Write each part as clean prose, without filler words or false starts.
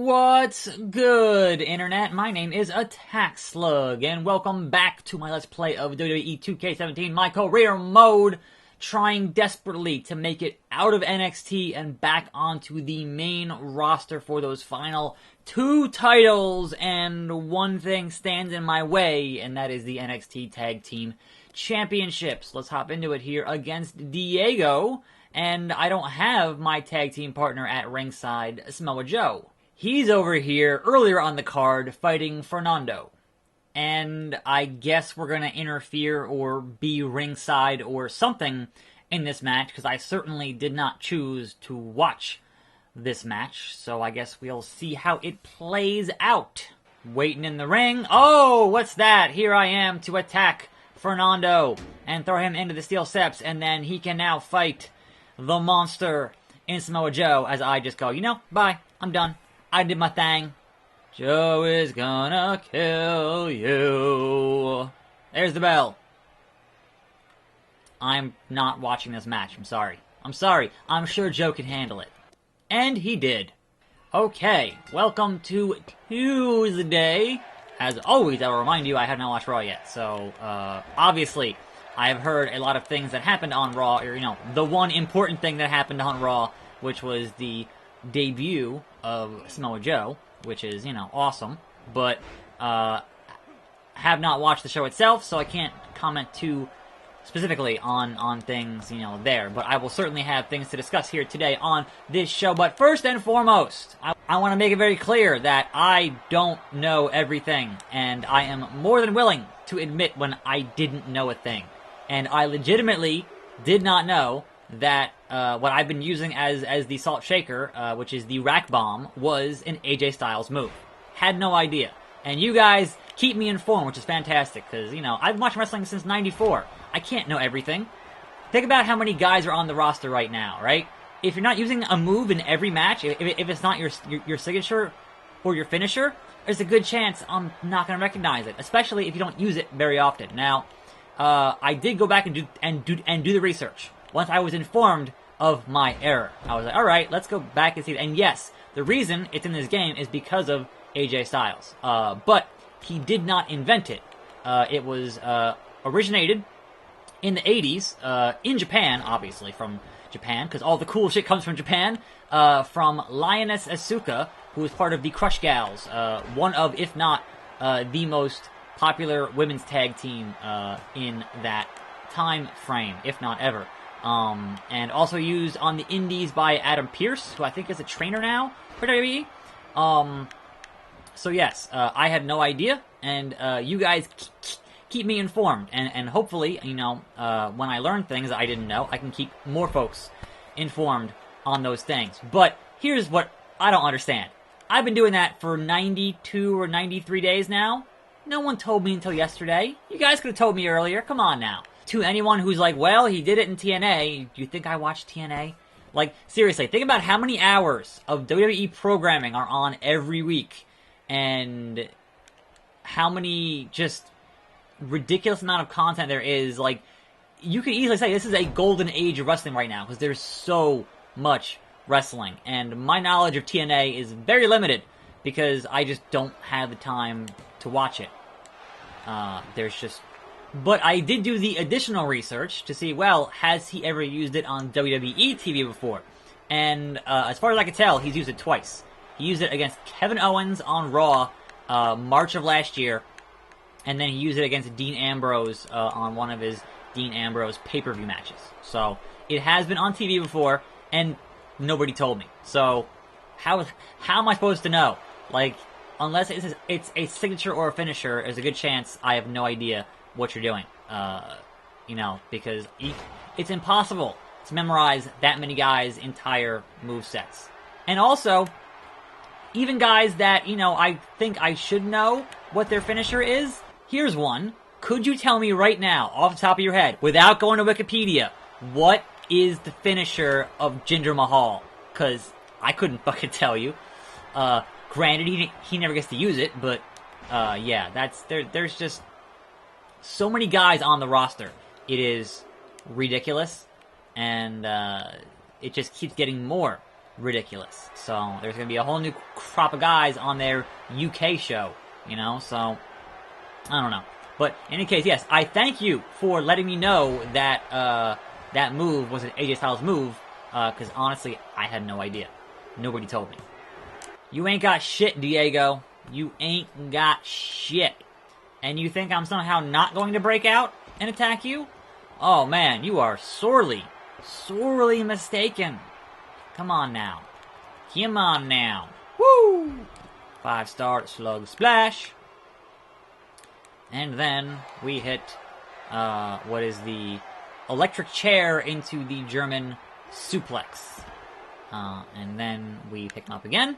What's good, Internet? My name is attackslug, and welcome back to my Let's Play of WWE 2K17, my career mode, trying desperately to make it out of NXT and back onto the main roster for those final 2 titles, and one thing stands in my way, and that is the NXT Tag Team Championships. Let's hop into it here against Diego, and I don't have my tag team partner at ringside, Samoa Joe. He's over here earlier on the card fighting Fernando. And I guess we're going to interfere or be ringside or something in this match, because I certainly did not choose to watch this match. So I guess we'll see how it plays out. Waiting in the ring. Oh, what's that? Here I am to attack Fernando and throw him into the steel steps, and then he can now fight the monster in Samoa Joe as I just go, you know, bye, I'm done. I did my thing. Joe is gonna kill you. There's the bell. I'm not watching this match. I'm sorry. I'm sorry. I'm sure Joe can handle it. And he did. Okay, welcome to Tuesday. As always, I will remind you I have not watched Raw yet. So, obviously, I have heard a lot of things that happened on Raw. Or, you know, the one important thing that happened on Raw, which was the debut of Samoa Joe, which is, you know, awesome, but have not watched the show itself, so I can't comment too specifically on things, you know, there, but I will certainly have things to discuss here today on this show. But first and foremost, I want to make it very clear that I don't know everything, and I am more than willing to admit when I didn't know a thing, and I legitimately did not know that what I've been using as the Salt Shaker, which is the Rack Bomb, was an AJ Styles move. Had no idea. And you guys keep me informed, which is fantastic, because, you know, I've been watching wrestling since '94. I can't know everything. Think about how many guys are on the roster right now, right? If you're not using a move in every match, if it's not your signature or your finisher, there's a good chance I'm not going to recognize it, especially if you don't use it very often. Now, I did go back and do the research. Once I was informed of my error, I was like, alright, let's go back and see it. And yes, the reason it's in this game is because of AJ Styles. But he did not invent it. It was originated in the 80s, in Japan, obviously from Japan, because all the cool shit comes from Japan, from Lioness Asuka, who was part of the Crush Gals, one of, if not, the most popular women's tag team in that time frame, if not ever. And also used on the indies by Adam Pearce, who I think is a trainer now for WWE. So yes, I had no idea, and you guys keep me informed, and hopefully, you know, when I learn things that I didn't know, I can keep more folks informed on those things. But here's what I don't understand. I've been doing that for 92 or 93 days now. No one told me until yesterday. You guys could have told me earlier. Come on now. To anyone who's like, well, he did it in TNA, do you think I watched TNA? Like, seriously, think about how many hours of WWE programming are on every week, and how many just ridiculous amount of content there is. Like, you could easily say this is a golden age of wrestling right now, because there's so much wrestling, and my knowledge of TNA is very limited, because I just don't have the time to watch it. But I did do the additional research to see, well, has he ever used it on WWE TV before? And as far as I can tell, he's used it twice. He used it against Kevin Owens on Raw, March of last year, and then he used it against Dean Ambrose on one of his Dean Ambrose pay-per-view matches. So it has been on TV before, and nobody told me. So how am I supposed to know? Like, unless it's a signature or a finisher, there's a good chance I have no idea what you're doing, you know, because it's impossible to memorize that many guys' entire movesets. And also, even guys that, you know, I think I should know what their finisher is, here's one. Could you tell me right now, off the top of your head, without going to Wikipedia, what is the finisher of Jinder Mahal? Because I couldn't fucking tell you. Granted, he never gets to use it, but, yeah, there's just so many guys on the roster. It is ridiculous, and it just keeps getting more ridiculous. So there's going to be a whole new crop of guys on their UK show, you know, so I don't know. But in any case, yes, I thank you for letting me know that that move was an AJ Styles move, because honestly, I had no idea. Nobody told me. You ain't got shit, Diego. You ain't got shit. And you think I'm somehow not going to break out and attack you? Oh man, you are sorely mistaken. Come on now. Come on now. Woo! 5-star slug splash. And then we hit, what is the electric chair into the German suplex. And then we pick him up again.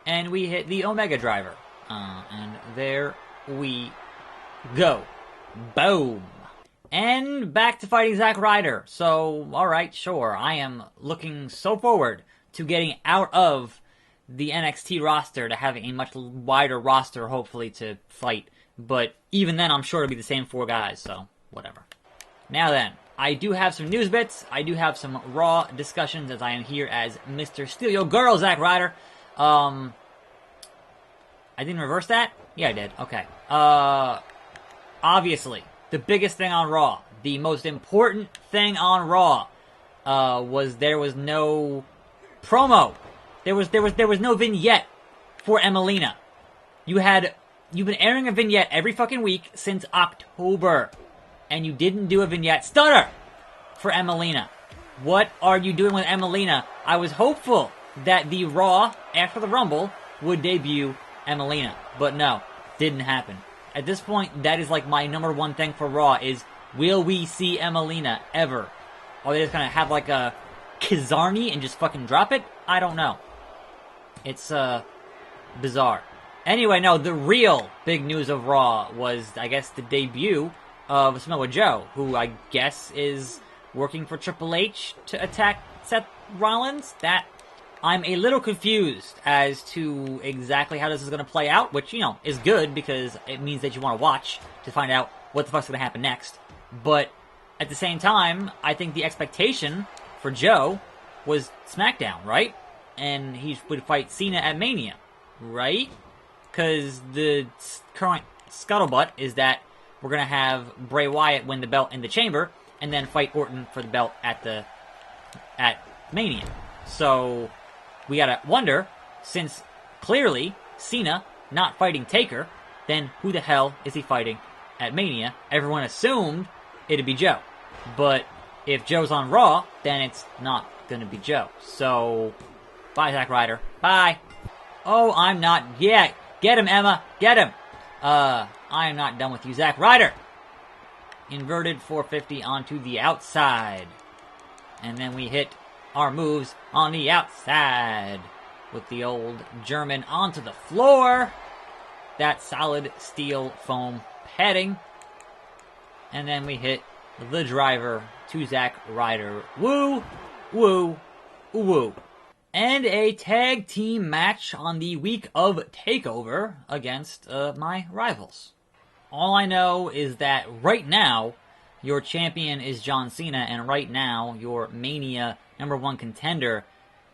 And we hit the Omega Driver. And there we go. Boom. And back to fighting Zack Ryder. So, alright, sure. I am looking so forward to getting out of the NXT roster to having a much wider roster, hopefully, to fight. But even then, I'm sure it'll be the same 4 guys, so whatever. Now then, I do have some news bits. I do have some Raw discussions, as I am here as Mr. Steal Your Girl, Zack Ryder. I didn't reverse that? Yeah, I did. Okay. Obviously, the biggest thing on Raw, the most important thing on Raw, was there was no promo. There was no vignette for Emelina. You've been airing a vignette every fucking week since October, and you didn't do a vignette stutter for Emelina. What are you doing with Emelina? I was hopeful that the Raw after the Rumble would debut Emelina, but no, didn't happen. At this point, that is like my number one thing for Raw is, will we see Emelina ever? Or they just kind of have like a Kizarni and just fucking drop it? I don't know. It's, bizarre. Anyway, no, the real big news of Raw was, I guess, the debut of Samoa Joe, who I guess is working for Triple H to attack Seth Rollins. That I'm a little confused as to exactly how this is going to play out, which, you know, is good because it means that you want to watch to find out what the fuck's going to happen next. But at the same time, I think the expectation for Joe was SmackDown, right? And he would fight Cena at Mania, right? Because the current scuttlebutt is that we're going to have Bray Wyatt win the belt in the Chamber and then fight Orton for the belt at Mania. So we got to wonder, since clearly Cena not fighting Taker, then who the hell is he fighting at Mania? Everyone assumed it'd be Joe. But if Joe's on Raw, then it's not going to be Joe. So, bye, Zack Ryder. Bye. Oh, I'm not... Yeah, get him, Emma. Get him. I am not done with you, Zack Ryder. Inverted 450 onto the outside. And then we hit our moves on the outside. With the old German onto the floor. That solid steel foam padding. And then we hit the driver to Zack Ryder. Woo, woo, woo. And a tag team match on the week of TakeOver against my rivals. All I know is that right now, your champion is John Cena, and right now, your Mania #1 contender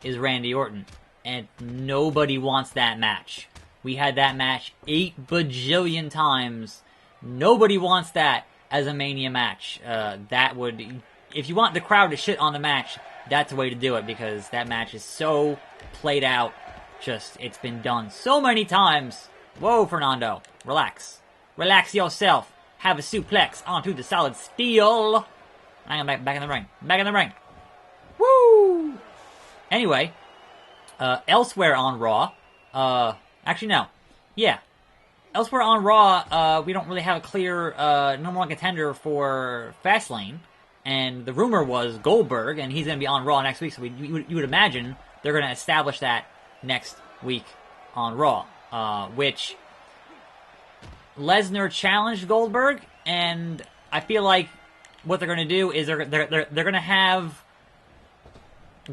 is Randy Orton. And nobody wants that match. We had that match 8 bajillion times. Nobody wants that as a Mania match. That would... If you want the crowd to shit on the match, that's the way to do it, because that match is so played out. Just, it's been done so many times. Whoa, Fernando. Relax. Relax yourself. Have a suplex onto the solid steel. I am back in the ring. Back in the ring. Woo! Anyway, elsewhere on Raw, actually no. Yeah. Elsewhere on Raw, we don't really have a clear #1 contender for Fastlane. And the rumor was Goldberg, and he's going to be on Raw next week, so you would imagine they're going to establish that next week on Raw. Which Lesnar challenged Goldberg, and I feel like what they're going to do is they're going to have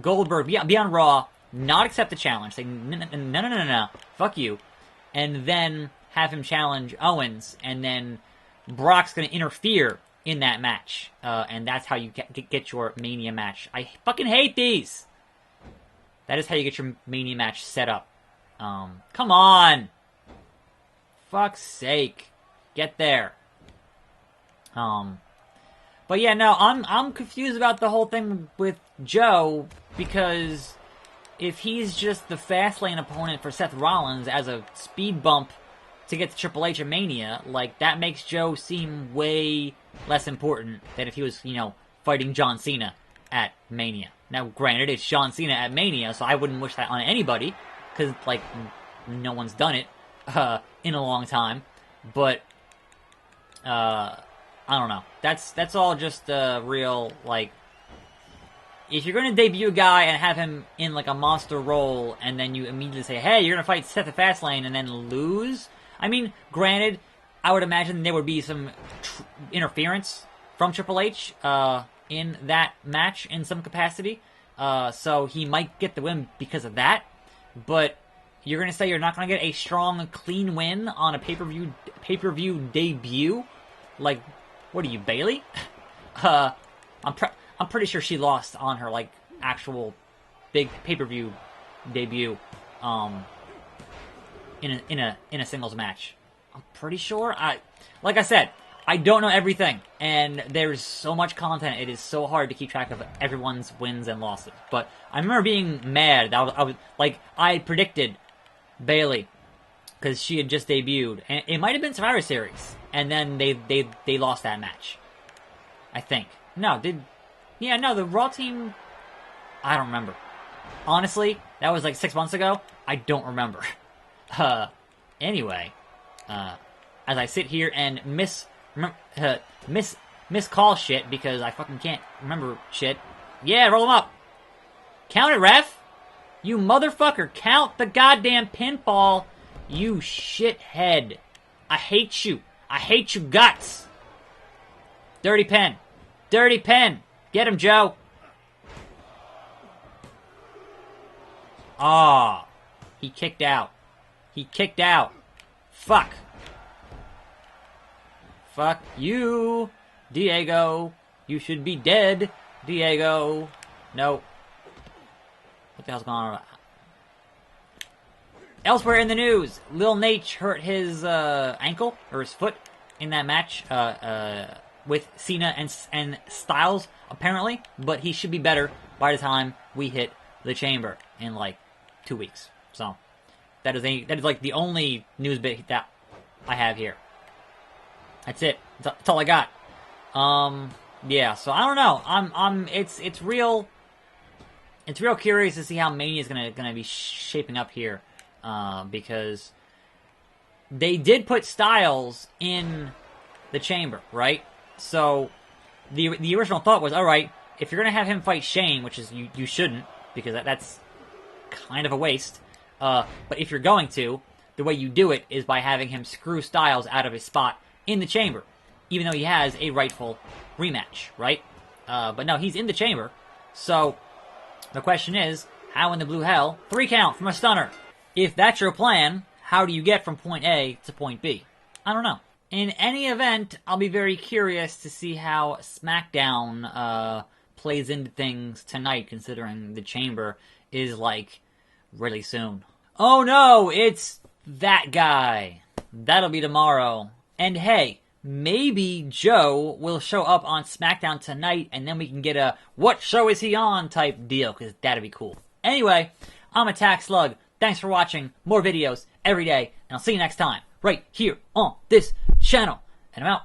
Goldberg be on Raw, not accept the challenge, say no, fuck you, and then have him challenge Owens, and then Brock's going to interfere in that match, and that's how you get your Mania match. I fucking hate these. That is how you get your Mania match set up. Come on! Fuck's sake. Get there. But yeah, no, I'm confused about the whole thing with Joe, because if he's just the Fastlane opponent for Seth Rollins as a speed bump to get to Triple H at Mania, like, that makes Joe seem way less important than if he was, you know, fighting John Cena at Mania. Now, granted, it's John Cena at Mania, so I wouldn't wish that on anybody, because, like, no one's done it in a long time. But, I don't know. That's all just real, like, if you're going to debut a guy and have him in, like, a monster role, and then you immediately say, hey, you're going to fight Seth at Fastlane, and then lose? I mean, granted, I would imagine there would be some interference from Triple H in that match in some capacity. So he might get the win because of that. But you're going to say you're not going to get a strong, clean win on a pay-per-view debut? Like, what are you, Bayley? I'm pretty sure she lost on her, like, actual big pay-per-view debut in a singles match. I'm pretty sure. Like I said, I don't know everything, and there's so much content, it is so hard to keep track of everyone's wins and losses. But I remember being mad that I predicted Bayley because she had just debuted, and it might have been Survivor Series, and then they lost that match. I think. No, the Raw team, I don't remember. Honestly, that was like 6 months ago. I don't remember. Anyway, as I sit here and miscall shit because I fucking can't remember shit. Yeah, roll them up. Count it, ref. You motherfucker, count the goddamn pinfall. You shithead. I hate you. I hate you guts. Dirty pen. Dirty pen. Get him, Joe. Ah, he kicked out. He kicked out. Fuck. Fuck you, Diego. You should be dead, Diego. No. What the hell's going on? Elsewhere in the news, Lil Nate hurt his ankle, or his foot, in that match with Cena and Styles, apparently. But he should be better by the time we hit the Chamber in, like, 2 weeks. So, that is like the only news bit that I have here. That's it. That's all I got. Yeah. So I don't know. It's real curious to see how Mania is gonna be shaping up here, because they did put Styles in the Chamber, right? So the original thought was, all right, if you're gonna have him fight Shane, which is you shouldn't, because that's kind of a waste. But if you're going to, the way you do it is by having him screw Styles out of his spot in the Chamber, even though he has a rightful rematch, right? But no, he's in the Chamber. So the question is, how in the blue hell? 3 count from a stunner. If that's your plan, how do you get from point A to point B? I don't know. In any event, I'll be very curious to see how SmackDown plays into things tonight, considering the Chamber is, like, really soon. Oh no, it's that guy. That'll be tomorrow. And hey, maybe Joe will show up on SmackDown tonight, and then we can get a what show is he on type deal, because that'd be cool. Anyway, I'm attackslug. Thanks for watching. More videos every day, and I'll see you next time, right here on this channel. And I'm out.